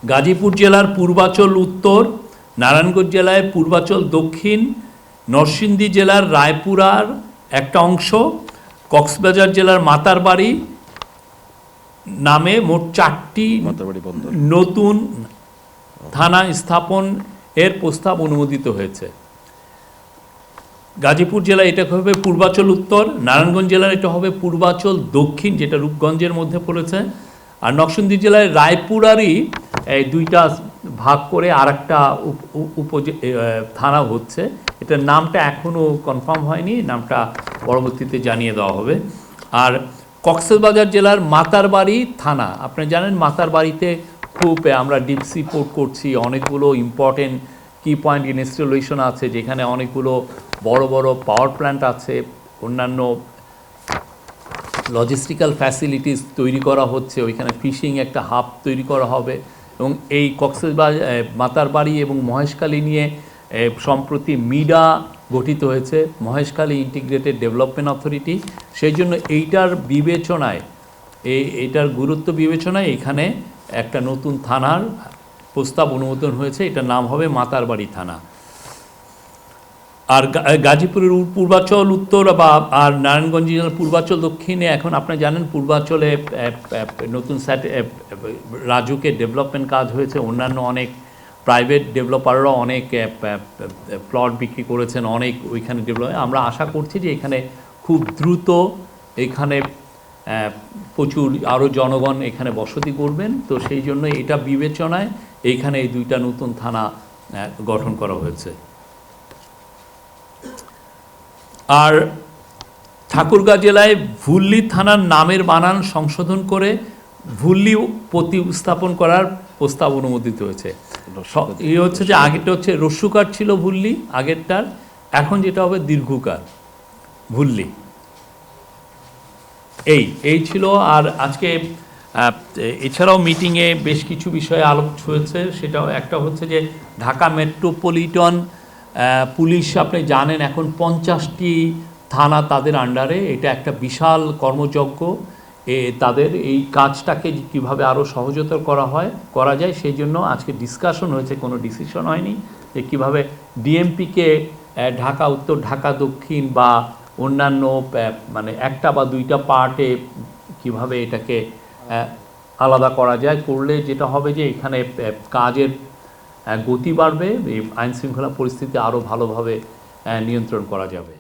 গাজীপুর জেলার পূর্বাচল উত্তর, নারায়ণগঞ্জ জেলায় পূর্বাচল দক্ষিণ, নরসিংদী জেলার রায়পুরার একটা অংশ, কক্সবাজার জেলার মাতারবাড়ি নামে মোট 4টি নতুন থানা স্থাপন এর প্রস্তাব অনুমোদিত হয়েছে। গাজীপুর জেলায় এটা হবে পূর্বাচল উত্তর, নারায়ণগঞ্জ জেলার এটা হবে পূর্বাচল দক্ষিণ, যেটা রূপগঞ্জের মধ্যে পড়েছে, আর নরসিংদী জেলায় রায়পুরারই এই দুইটা ভাগ করে আর একটা থানা হচ্ছে। এটার নামটা এখনও কনফার্ম হয়নি, নামটা পরবর্তীতে জানিয়ে দেওয়া হবে। আর কক্সবাজার জেলার মাতারবাড়ি থানা, আপনি জানেন মাতারবাড়িতে খুব আমরা ডিপ সি পোর্ট করছি, অনেকগুলো ইম্পর্টেন্ট কি পয়েন্ট ইনস্টলেশন আছে, যেখানে অনেকগুলো বড় বড় পাওয়ার প্ল্যান্ট আছে, অন্যান্য লজিস্টিক্যাল ফ্যাসিলিটিস তৈরি করা হচ্ছে, ওইখানে ফিশিং একটা হাব তৈরি করা হবে। এবং এই কক্সবাজার, মাতারবাড়ি এবং মহেশখালী নিয়ে সম্প্রতি মিডা গঠিত হয়েছে, মহেশখালী ইন্টিগ্রেটেড ডেভেলপমেন্ট অথরিটি। সেই জন্য এইটার বিবেচনায়, এইটার গুরুত্ব বিবেচনায় এখানে একটা নতুন থানার প্রস্তাব অনুমোদন হয়েছে, এটার নাম হবে মাতারবাড়ি থানা। আর গাজীপুরের পূর্বাচল উত্তর আর নারায়ণগঞ্জ জেলার পূর্বাচল দক্ষিণে এখন আপনি জানেন পূর্বাচলে নতুন রাজুকের ডেভেলপমেন্ট কাজ হয়েছে, অন্যান্য অনেক প্রাইভেট ডেভেলপাররাও অনেক প্লট বিক্রি করেছেন, অনেক ওইখানে ডেভেলপ। আমরা আশা করছি যে এখানে খুব দ্রুত এখানে প্রচুর আরও জনগণ এখানে বসতি করবেন। তো সেই জন্য এটা বিবেচনায় এইখানে এই দুইটা নতুন থানা গঠন করা হয়েছে। আর ঠাকুরগাঁ জেলায় ভুল্লি থানার নামের বানান সংশোধন করে ভুল্লি প্রতিস্থাপন করার প্রস্তাব অনুমোদিত হয়েছে। এই হচ্ছে যে আগেরটা হচ্ছে রস্যুকার ছিল ভুল্লি আগেরটার, এখন যেটা হবে দীর্ঘকার ভুল্লি। এই ছিল। আর আজকে এছাড়াও মিটিংয়ে বেশ কিছু বিষয়ে আলোচনা হয়েছে, সেটাও একটা হচ্ছে যে ঢাকা মেট্রোপলিটন পুলিশ, আপনি জানেন এখন 50টি থানা তাদের আন্ডারে, এটা একটা বিশাল কর্মযজ্ঞ। তাদের এই কাজটাকে কীভাবে আরও সহজতর করা যায়, সেই জন্য আজকে ডিসকাশন হয়েছে, কোনো ডিসিশন হয়নি যে কীভাবে ডিএমপিকে ঢাকা উত্তর, ঢাকা দক্ষিণ বা অন্যান্য মানে একটা বা দুইটা পার্টে কিভাবে এটাকে আলাদা করা যায়। করলে যেটা হবে যে এখানে কাজের গতি বাড়বে, আইনশৃঙ্খলা পরিস্থিতি আরও ভালোভাবে নিয়ন্ত্রণ করা যাবে।